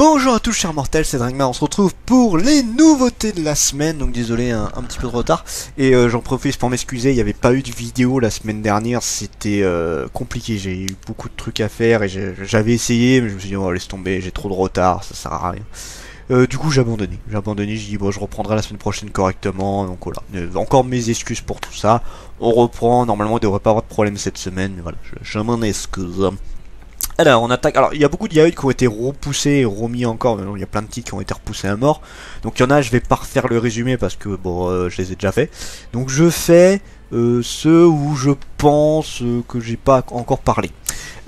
Bonjour à tous chers mortels, c'est Dragmar, on se retrouve pour les nouveautés de la semaine, donc désolé un petit peu de retard, et j'en profite pour m'excuser, il n'y avait pas eu de vidéo la semaine dernière, c'était compliqué, j'ai eu beaucoup de trucs à faire, et j'avais essayé, mais je me suis dit oh laisse tomber, j'ai trop de retard, ça sert à rien. Du coup j'ai abandonné, j'ai dit bon je reprendrai la semaine prochaine correctement, donc voilà, encore mes excuses pour tout ça, on reprend, normalement il ne devrait pas avoir de problème cette semaine, mais voilà, je m'en excuse. Alors on attaque, alors il y a beaucoup de yaoi qui ont été repoussés et remis encore, mais non, il y a plein de titres qui ont été repoussés à mort. Donc il y en a, je vais pas refaire le résumé parce que bon, je les ai déjà fait. Donc je fais ceux où je pense que j'ai pas encore parlé.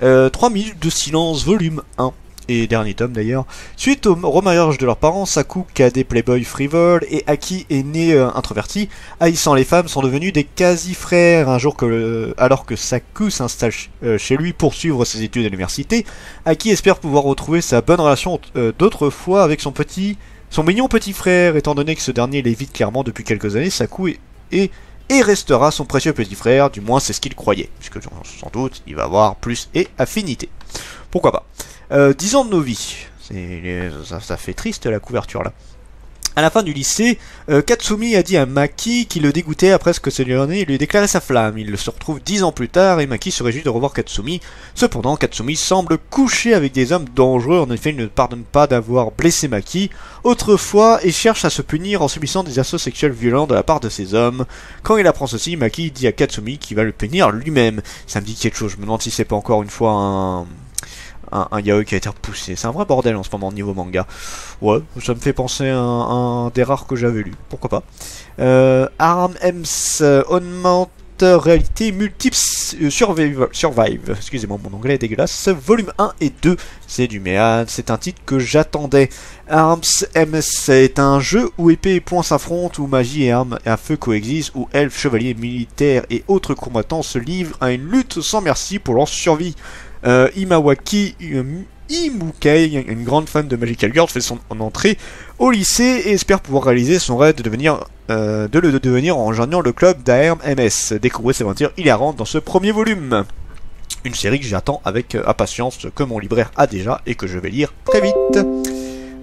3 minutes de silence, volume 1. Et dernier tome d'ailleurs. Suite au remariage de leurs parents, Saku, cadet playboy frivole, et Aki est né introverti, haïssant les femmes, sont devenus des quasi-frères. Un jour, alors que Saku s'installe chez lui pour suivre ses études à l'université, Aki espère pouvoir retrouver sa bonne relation d'autrefois avec son mignon petit frère, étant donné que ce dernier l'évite clairement depuis quelques années. Saku et restera son précieux petit frère, du moins c'est ce qu'il croyait, puisque sans doute il va avoir plus et affinité. Pourquoi pas. 10 ans de nos vies, ça fait triste la couverture là. À la fin du lycée, Katsumi a dit à Maki qu'il le dégoûtait après ce que ce dernier lui déclarait sa flamme. Il se retrouve 10 ans plus tard et Maki se réjouit de revoir Katsumi. Cependant, Katsumi semble coucher avec des hommes dangereux. En effet, il ne pardonne pas d'avoir blessé Maki autrefois et cherche à se punir en subissant des assauts sexuels violents de la part de ces hommes. Quand il apprend ceci, Maki dit à Katsumi qu'il va le punir lui-même. Ça me dit quelque chose, je me demande si c'est pas encore une fois un yaoi qui a été repoussé. C'est un vrai bordel en ce moment niveau manga. Ouais, ça me fait penser à un des rares que j'avais lu. Pourquoi pas. Arm Ems Augmente Réalité Multiple Survive. Excusez-moi, mon anglais est dégueulasse. Volume 1 et 2. C'est du méad. C'est un titre que j'attendais. Arms Ems est un jeu où épée et poing s'affrontent, où magie et armes à feu coexistent, où elfes, chevaliers, militaires et autres combattants se livrent à une lutte sans merci pour leur survie. Imawaki Imukei, une grande fan de Magical Girl, fait son entrée au lycée et espère pouvoir réaliser son rêve de le devenir en rejoignant le club d'ARM MS. Découvrez ses aventures hilarantes dans ce premier volume. Une série que j'attends avec impatience, que mon libraire a déjà et que je vais lire très vite.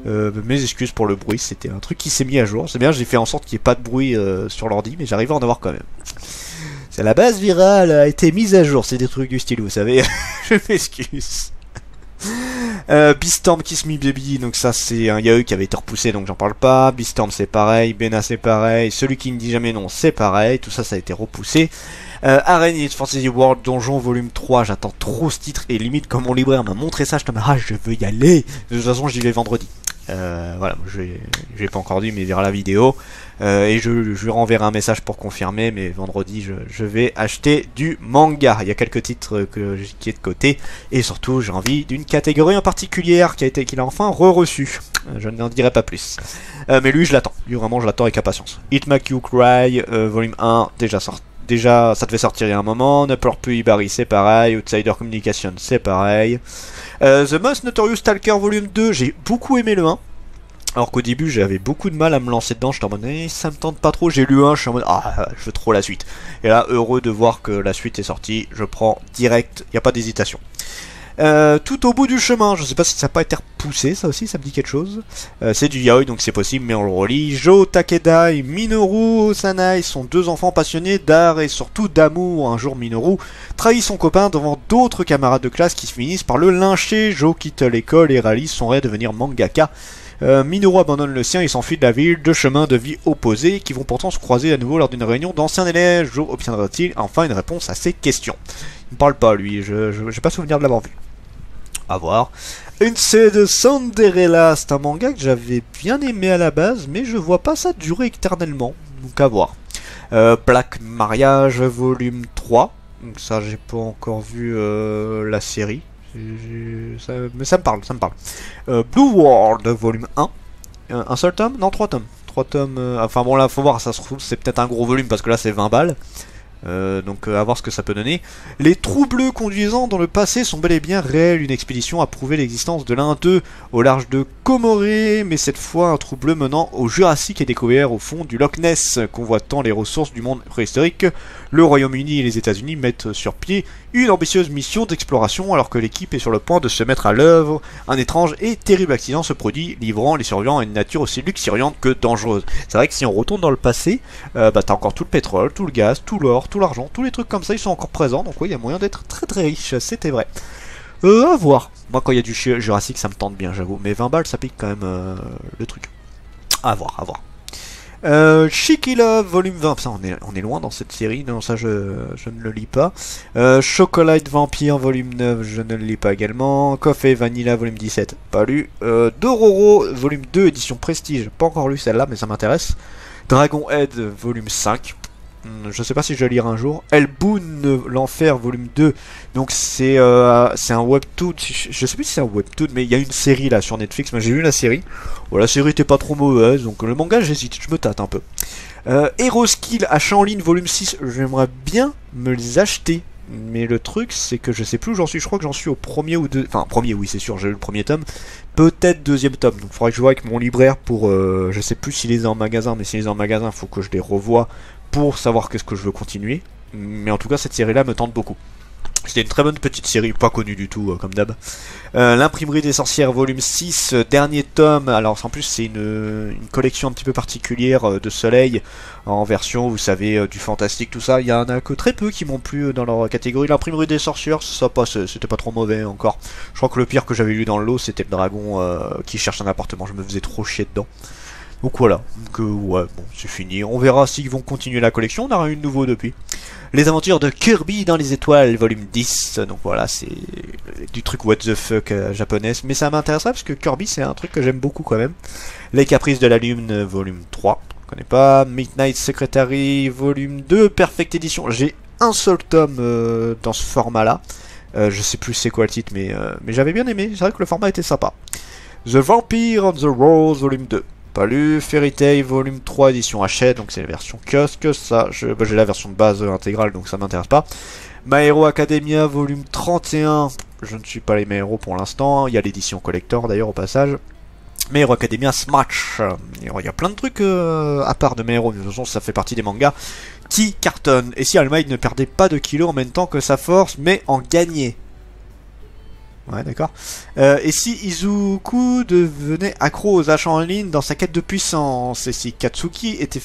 Mes excuses pour le bruit, c'était un truc qui s'est mis à jour. C'est bien, j'ai fait en sorte qu'il n'y ait pas de bruit sur l'ordi, mais j'arrive à en avoir quand même. C'est la base virale a été mise à jour, c'est des trucs du style, vous savez. Je m'excuse. Beastorm Kiss Me Baby, donc ça c'est un yaoi qui avait été repoussé, donc j'en parle pas. Beastorm c'est pareil, Bena c'est pareil, Celui qui ne dit jamais non c'est pareil, tout ça ça a été repoussé. Araignée Fantasy World Donjon volume 3, j'attends trop ce titre, et limite comme mon libraire m'a montré ça, je me dis ah je veux y aller. De toute façon j'y vais vendredi. Voilà, je l'ai pas encore dit, mais il verra la vidéo. Et je lui renverrai un message pour confirmer, mais vendredi je vais acheter du manga. Il y a quelques titres qui est de côté, et surtout j'ai envie d'une catégorie en particulier qu'il a enfin reçu. Je n'en dirai pas plus. Mais lui je l'attends, lui vraiment je l'attends avec impatience. It Make You Cry, volume 1, déjà sorti. Déjà, ça devait sortir il y a un moment. Ne pleure plus Ibari, c'est pareil. Outsider Communication, c'est pareil. The Most Notorious Stalker Volume 2, j'ai beaucoup aimé le 1. Alors qu'au début, j'avais beaucoup de mal à me lancer dedans. J'étais en mode, ça me tente pas trop. J'ai lu 1, je suis en mode, je veux trop la suite. Et là, heureux de voir que la suite est sortie. Je prends direct, il n'y a pas d'hésitation. Tout au bout du chemin, je sais pas si ça n'a pas été repoussé, ça aussi, ça me dit quelque chose. C'est du yaoi, donc c'est possible, mais on le relit. Jo Takeda et Minoru Osanai sont deux enfants passionnés d'art et surtout d'amour. Un jour, Minoru trahit son copain devant d'autres camarades de classe qui finissent par le lyncher. Jo quitte l'école et réalise son rêve de devenir mangaka. Minoru abandonne le sien et s'enfuit de la ville, deux chemins de vie opposés qui vont pourtant se croiser à nouveau lors d'une réunion d'anciens élèves. Jo obtiendra-t-il enfin une réponse à ces questions? Il me parle pas lui, j'ai pas souvenir de l'avoir vu. À voir. Une série de Cinderella, c'est un manga que j'avais bien aimé à la base, mais je vois pas ça durer éternellement, donc à voir. Black Mariage volume 3, donc ça j'ai pas encore vu la série. Mais ça me parle, Blue World volume 1. Un seul tome? Non, 3 tomes. 3 tomes. Enfin bon là faut voir, ça se trouve c'est peut-être un gros volume parce que là c'est 20 balles. Donc à voir ce que ça peut donner. Les trous bleus conduisant dans le passé sont bel et bien réels. Une expédition a prouvé l'existence de l'un d'eux au large de Comoré, mais cette fois un trou bleu menant au Jurassique est découvert au fond du Loch Ness. Convoitant les ressources du monde préhistorique, le Royaume-Uni et les États-Unis mettent sur pied une ambitieuse mission d'exploration alors que l'équipe est sur le point de se mettre à l'œuvre. Un étrange et terrible accident se produit, livrant les survivants à une nature aussi luxuriante que dangereuse. C'est vrai que si on retourne dans le passé, t'as encore tout le pétrole, tout le gaz, tout l'or, tout l'argent, tous les trucs comme ça, ils sont encore présents, donc oui, il y a moyen d'être très très riche, c'était vrai. À voir. Moi, quand il y a du Jurassique, ça me tente bien, j'avoue. Mais 20 balles, ça pique quand même le truc. À voir, à voir. Chicky Love, volume 20. Ça, on est loin dans cette série. Non, ça, je ne le lis pas. Chocolate Vampire, volume 9. Je ne le lis pas également. Coffee Vanilla, volume 17. Pas lu. Dororo, volume 2, édition Prestige. Pas encore lu celle-là, mais ça m'intéresse. Dragon Head, volume 5. Je sais pas si je vais lire un jour. Hellbound, l'enfer, volume 2. Donc c'est un webtoon. Je sais plus si c'est un webtoon, mais il y a une série là sur Netflix. Mais j'ai vu la série. Bon, la série était pas trop mauvaise. Donc le manga, j'hésite, je me tâte un peu. Hero Skill achat en ligne, volume 6. J'aimerais bien me les acheter. Mais le truc, c'est que je sais plus où j'en suis. Je crois que j'en suis au premier ou deux. Enfin, premier, oui, c'est sûr, j'ai eu le premier tome. Peut-être deuxième tome. Donc il faudrait que je vois avec mon libraire pour. Je sais plus s'il est en magasin, mais s'il est en magasin, il faut que je les revoie pour savoir qu'est-ce que je veux continuer. Mais en tout cas, cette série-là me tente beaucoup. C'était une très bonne petite série, pas connue du tout, comme d'hab. L'imprimerie des sorcières, volume 6, dernier tome. Alors, en plus, c'est une collection un petit peu particulière de Soleil, en version, vous savez, du fantastique, tout ça. Il y en a que très peu qui m'ont plu dans leur catégorie. L'imprimerie des sorcières, ça passe, c'était pas trop mauvais encore. Je crois que le pire que j'avais lu dans le lot, c'était le dragon qui cherche un appartement. Je me faisais trop chier dedans. Donc voilà, donc ouais, bon, c'est fini. On verra s'ils vont continuer la collection, on aura eu de nouveau depuis. Les aventures de Kirby dans les étoiles, volume 10. Donc voilà, c'est du truc what the fuck japonaise. Mais ça m'intéresserait parce que Kirby, c'est un truc que j'aime beaucoup quand même. Les caprices de la lune, volume 3. Je connais pas. Midnight Secretary, volume 2, Perfect Edition. J'ai un seul tome dans ce format-là. Je sais plus c'est quoi le titre, mais j'avais bien aimé. C'est vrai que le format était sympa. The Vampire on the Rose, volume 2. Pas lu. Fairy Tail, volume 3, édition Hachette, donc c'est la version kiosque. Ça, j'ai la version de base intégrale, donc ça m'intéresse pas. My Hero Academia, volume 31. Je ne suis pas les My Hero pour l'instant. Il y a l'édition collector d'ailleurs au passage. My Hero Academia Smash. Il y a plein de trucs à part de My Hero. De toute façon, ça fait partie des mangas qui cartonnent. Et si All Might ne perdait pas de kilos en même temps que sa force, mais en gagnait. Ouais, d'accord. Et si Izuku devenait accro aux achats en ligne dans sa quête de puissance, et si Katsuki était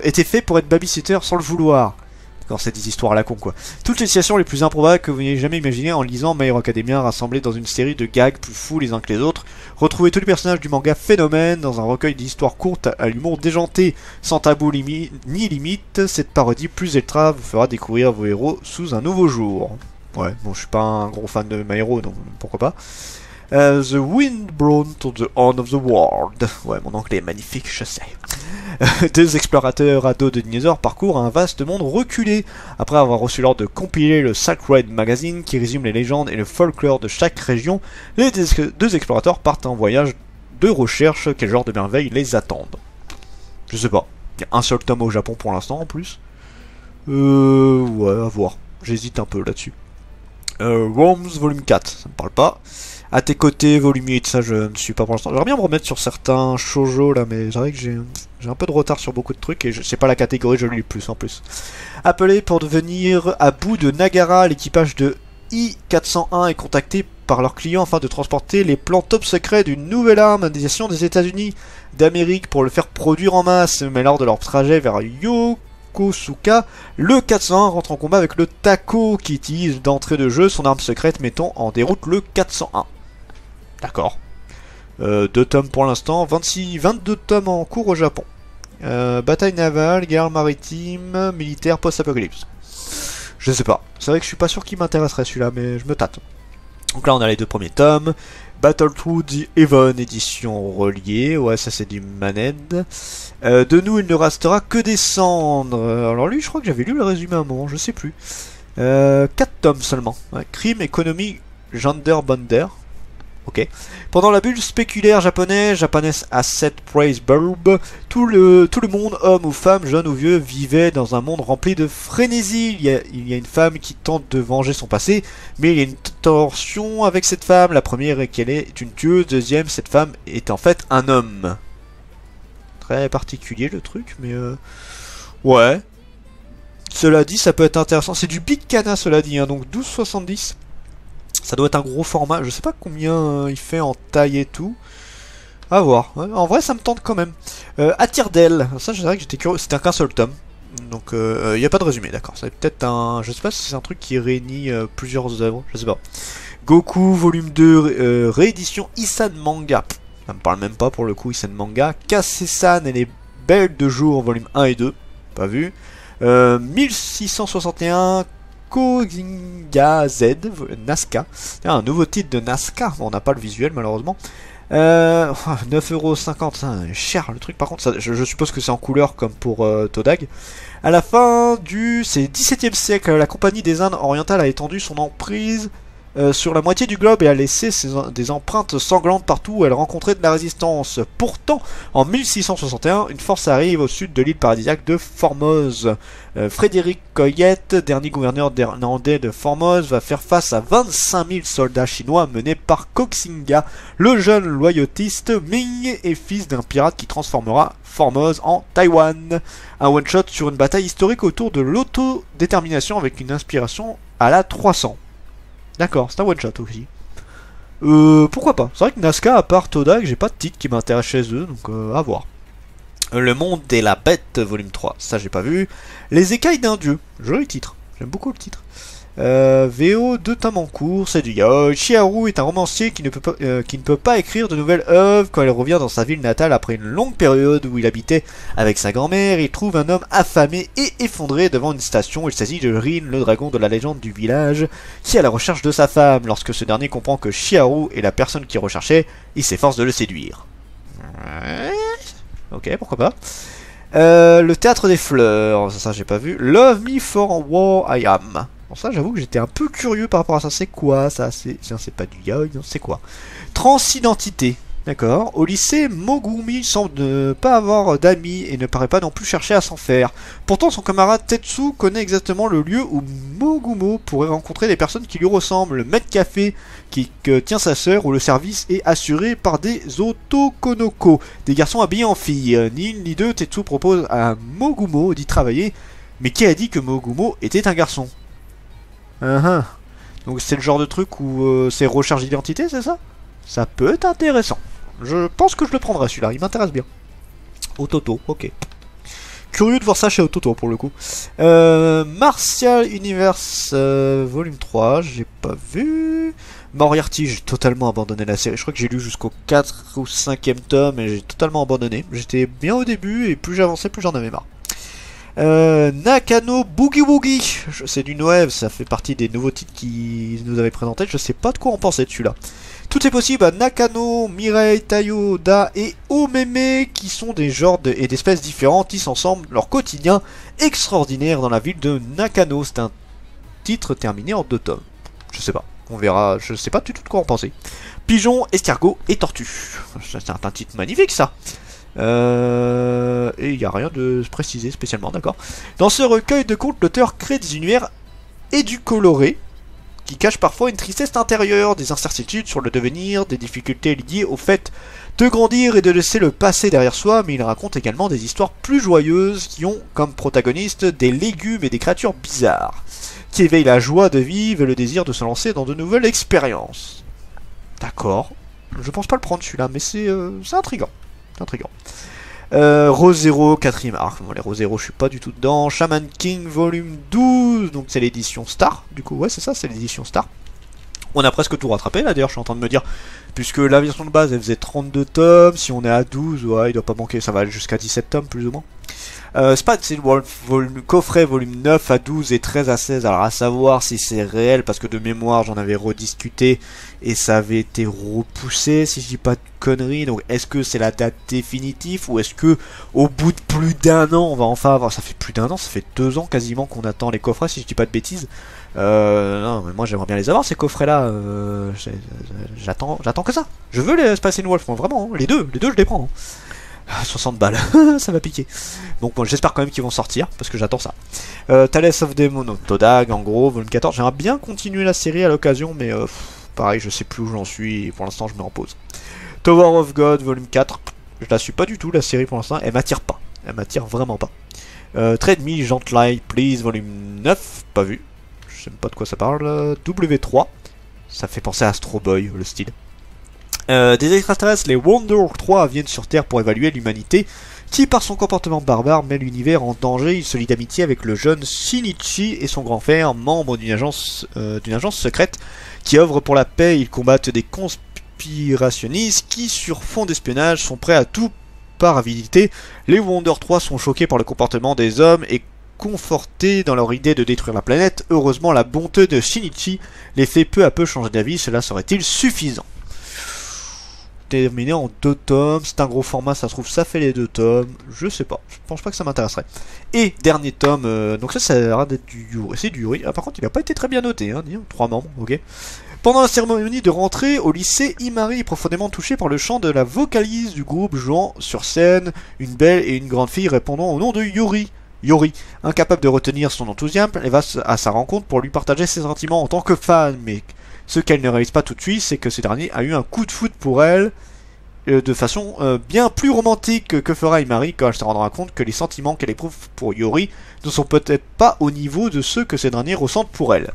était fait pour être babysitter sans le vouloir. D'accord, c'est des histoires à la con, quoi. Toutes les situations les plus improbables que vous n'ayez jamais imaginées en lisant My Hero Academia rassemblées dans une série de gags plus fous les uns que les autres. Retrouvez tous les personnages du manga Phénomène dans un recueil d'histoires courtes à l'humour déjanté, sans tabou ni limite. Cette parodie plus ultra vous fera découvrir vos héros sous un nouveau jour. Ouais, bon, je suis pas un gros fan de My Hero, donc pourquoi pas. The Wind Blown to the Horn of the World. Ouais, mon anglais est magnifique, je sais. Deux explorateurs ados de dinosaures parcourent un vaste monde reculé. Après avoir reçu l'ordre de compiler le Sacred Magazine qui résume les légendes et le folklore de chaque région, les deux explorateurs partent en voyage de recherche. Quel genre de merveilles les attendent? Je sais pas. Il y a un seul tome au Japon pour l'instant en plus. Ouais, à voir. J'hésite un peu là-dessus. Worms volume 4, ça me parle pas. À tes côtés, volume 8, ça je ne suis pas pour l'instant. J'aimerais bien me remettre sur certains shoujo là, mais c'est vrai que j'ai un peu de retard sur beaucoup de trucs et je sais pas la catégorie, je lis plus en plus. Appelé pour devenir à bout de Nagara, l'équipage de I-401 est contacté par leurs clients afin de transporter les plans top secrets d'une nouvelle arme à destination des États-Unis d'Amérique pour le faire produire en masse. Mais lors de leur trajet vers Yokosuka, le 401 rentre en combat avec le Taco qui utilise d'entrée de jeu son arme secrète mettant en déroute le 401. D'accord. 2 tomes pour l'instant, 22 tomes en cours au Japon. Bataille navale, guerre maritime, militaire, post-apocalypse. Je sais pas. C'est vrai que je suis pas sûr qu'il m'intéresserait celui-là, mais je me tâte. Donc là on a les 2 premiers tomes. Battle Through the Heaven, édition reliée. Ouais, ça c'est du Maned. De nous, il ne restera que des cendres. Alors lui, je crois que j'avais lu le résumé à un moment, je sais plus. 4 tomes seulement. Ouais, Crime, économie, Gender Bonder. Ok. Pendant la bulle spéculaire Japanese Asset Price Bulb, tout le monde, homme ou femme, jeune ou vieux, vivait dans un monde rempli de frénésie. Il y a une femme qui tente de venger son passé, mais il y a une tension avec cette femme. La première est qu'elle est une tueuse, deuxième, cette femme est en fait un homme. Très particulier le truc, mais ouais. Cela dit, ça peut être intéressant. C'est du Big Cana, cela dit, hein, donc 12,70. Ça doit être un gros format, je sais pas combien il fait en taille et tout. À voir, ouais, en vrai ça me tente quand même. Attire d'elle, ça je dirais que j'étais curieux, c'était qu'un seul tome. Donc il n'y a pas de résumé, d'accord. C'est peut-être un... Je sais pas si c'est un truc qui réunit plusieurs œuvres, je sais pas. Goku, volume 2, réédition Isan Manga. Ça me parle même pas pour le coup, Isan Manga. Kase-san et les Belles de Jour, volume 1 et 2. Pas vu. 1661... Kozinga Z, Nazca. Un nouveau titre de Nazca. Bon, on n'a pas le visuel malheureusement. 9,50€, cher le truc par contre. Ça, je suppose que c'est en couleur comme pour Todag. À la fin du 17e siècle, la Compagnie des Indes orientales a étendu son emprise sur la moitié du globe et a laissé des empreintes sanglantes partout où elle rencontrait de la résistance. Pourtant, en 1661, une force arrive au sud de l'île paradisiaque de Formose. Frédéric Coyette, dernier gouverneur néerlandais de Formose, va faire face à 25 000 soldats chinois menés par Koxinga, le jeune loyautiste Ming et fils d'un pirate qui transformera Formose en Taïwan. Un one-shot sur une bataille historique autour de l'autodétermination avec une inspiration à la 300. D'accord, c'est un one-shot aussi. Pourquoi pas. C'est vrai que Nazca, à part Todag, j'ai pas de titre qui m'intéresse chez eux, donc à voir. Le monde et la bête, volume 3, ça j'ai pas vu. Les écailles d'un dieu, joli titre, j'aime beaucoup le titre. VO, 2 tomes en cours, c'est du yaoi. Chiharu est un romancier qui ne peut pas écrire de nouvelles œuvres. Quand il revient dans sa ville natale après une longue période où il habitait avec sa grand-mère, il trouve un homme affamé et effondré devant une station. Il s'agit de Rin, le dragon de la légende du village, qui est à la recherche de sa femme. Lorsque ce dernier comprend que Chiharu est la personne qu'il recherchait, il s'efforce de le séduire. Ok, pourquoi pas. Le théâtre des fleurs, ça j'ai pas vu. Love me for war I am. Bon, ça j'avoue que j'étais un peu curieux par rapport à ça. C'est quoi ça? C'est pas du yaoi, c'est quoi? Transidentité. D'accord. Au lycée, Mogumi semble ne pas avoir d'amis et ne paraît pas non plus chercher à s'en faire. Pourtant, son camarade Tetsu connaît exactement le lieu où Mogumo pourrait rencontrer des personnes qui lui ressemblent. Le maître café qui tient sa sœur, où le service est assuré par des otokonoko, des garçons habillés en filles. Ni une ni deux, Tetsu propose à Mogumo d'y travailler. Mais qui a dit que Mogumo était un garçon? Donc c'est le genre de truc où c'est recherche d'identité, c'est ça? Ça peut être intéressant. Je pense que je le prendrai celui-là, il m'intéresse bien. Ototo, ok. Curieux de voir ça chez Ototo pour le coup. Martial Universe volume 3, j'ai pas vu. Moriarty, j'ai totalement abandonné la série. Je crois que j'ai lu jusqu'au 4 ou 5e tome et j'ai totalement abandonné. J'étais bien au début et plus j'avançais, plus j'en avais marre. Nakano Boogie Woogie, c'est du Noël, ça fait partie des nouveaux titres qu'ils nous avaient présentés. Je sais pas de quoi en penser de celui-là. Tout est possible à Nakano, Mirei, Taiyo, Da et Omeme, qui sont des genres et d'espèces différentes, tissent ensemble leur quotidien extraordinaire dans la ville de Nakano. C'est un titre terminé en 2 tomes. Je sais pas, on verra, je sais pas du tout de quoi en penser. Pigeon, escargot et tortue. C'est un titre magnifique ça. Et il n'y a rien de précisé spécialement, d'accord. Dans ce recueil de contes, l'auteur crée des univers édulcorés qui cachent parfois une tristesse intérieure, des incertitudes sur le devenir, des difficultés liées au fait de grandir et de laisser le passé derrière soi, mais il raconte également des histoires plus joyeuses qui ont comme protagonistes des légumes et des créatures bizarres, qui éveillent la joie de vivre et le désir de se lancer dans de nouvelles expériences. D'accord, je pense pas le prendre celui-là, mais c'est intriguant. Intriguant. Rose Zero, 4ème arc. Bon, les Rose Zero, je suis pas du tout dedans. Shaman King, volume 12. Donc, c'est l'édition Star. Du coup, ouais, c'est ça, c'est l'édition Star. On a presque tout rattrapé là, d'ailleurs, je suis en train de me dire. Puisque la version de base, elle faisait 32 tomes. Si on est à 12, ouais, il doit pas manquer. Ça va aller jusqu'à 17 tomes, plus ou moins. Spice Wolf, coffret volume 9 à 12 et 13 à 16. Alors à savoir si c'est réel, parce que de mémoire j'en avais rediscuté et ça avait été repoussé, si je dis pas de conneries. Donc est-ce que c'est la date définitive ou est-ce que au bout de plus d'un an on va enfin avoir... Ça fait plus d'un an, ça fait 2 ans quasiment qu'on attend les coffrets, si je dis pas de bêtises. Non mais moi j'aimerais bien les avoir ces coffrets là. J'attends que ça. Je veux les Spice Wolf, moi, vraiment, hein. Les deux je les prends, hein. 60 balles, ça va piquer. Donc bon, j'espère quand même qu'ils vont sortir, parce que j'attends ça. Thales of Demon, Todag, en gros, volume 14. J'aimerais bien continuer la série à l'occasion, mais pareil, je sais plus où j'en suis, et pour l'instant je mets en pause. Tower of God, volume 4. Je la suis pas du tout, la série pour l'instant, elle m'attire pas. Elle m'attire vraiment pas. Trade Me, Gently, Please, volume 9, pas vu. Je sais même pas de quoi ça parle. W3, ça fait penser à Astro Boy, le style. Des extraterrestres, les Wonder 3 viennent sur Terre pour évaluer l'humanité, qui par son comportement barbare met l'univers en danger. Il se lie d'amitié avec le jeune Shinichi et son grand frère, membre d'une agence secrète qui œuvre pour la paix. Ils combattent des conspirationnistes qui, sur fond d'espionnage, sont prêts à tout par avidité. Les Wonder 3 sont choqués par le comportement des hommes et confortés dans leur idée de détruire la planète. Heureusement, la bonté de Shinichi les fait peu à peu changer d'avis. Cela serait-il suffisant? Terminé en 2 tomes, c'est un gros format, ça se trouve ça fait les 2 tomes, je sais pas, je pense pas que ça m'intéresserait. Et dernier tome, donc ça a l'air d'être du Yuri, c'est du Yuri, par contre il a pas été très bien noté, hein, 3 membres, ok. Pendant la cérémonie de rentrée au lycée, Imari est profondément touché par le chant de la vocaliste du groupe jouant sur scène, une belle et une grande fille répondant au nom de Yuri. Yori, incapable de retenir son enthousiasme, elle va à sa rencontre pour lui partager ses sentiments en tant que fan, mais ce qu'elle ne réalise pas tout de suite, c'est que ce dernier a eu un coup de foudre pour elle, de façon bien plus romantique que fera Imari quand elle se rendra compte que les sentiments qu'elle éprouve pour Yori ne sont peut-être pas au niveau de ceux que ces derniers ressentent pour elle.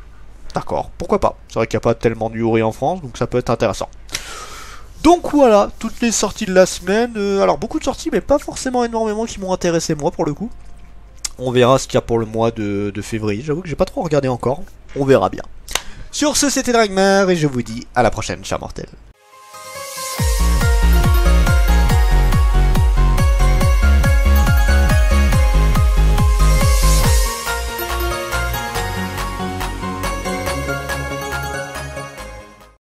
D'accord, pourquoi pas. C'est vrai qu'il n'y a pas tellement de Yori en France, donc ça peut être intéressant. Donc voilà, toutes les sorties de la semaine. Alors beaucoup de sorties, mais pas forcément énormément qui m'ont intéressé moi pour le coup. On verra ce qu'il y a pour le mois de février. J'avoue que j'ai pas trop regardé encore. On verra bien. Sur ce, c'était Dragmar et je vous dis à la prochaine, chers mortels.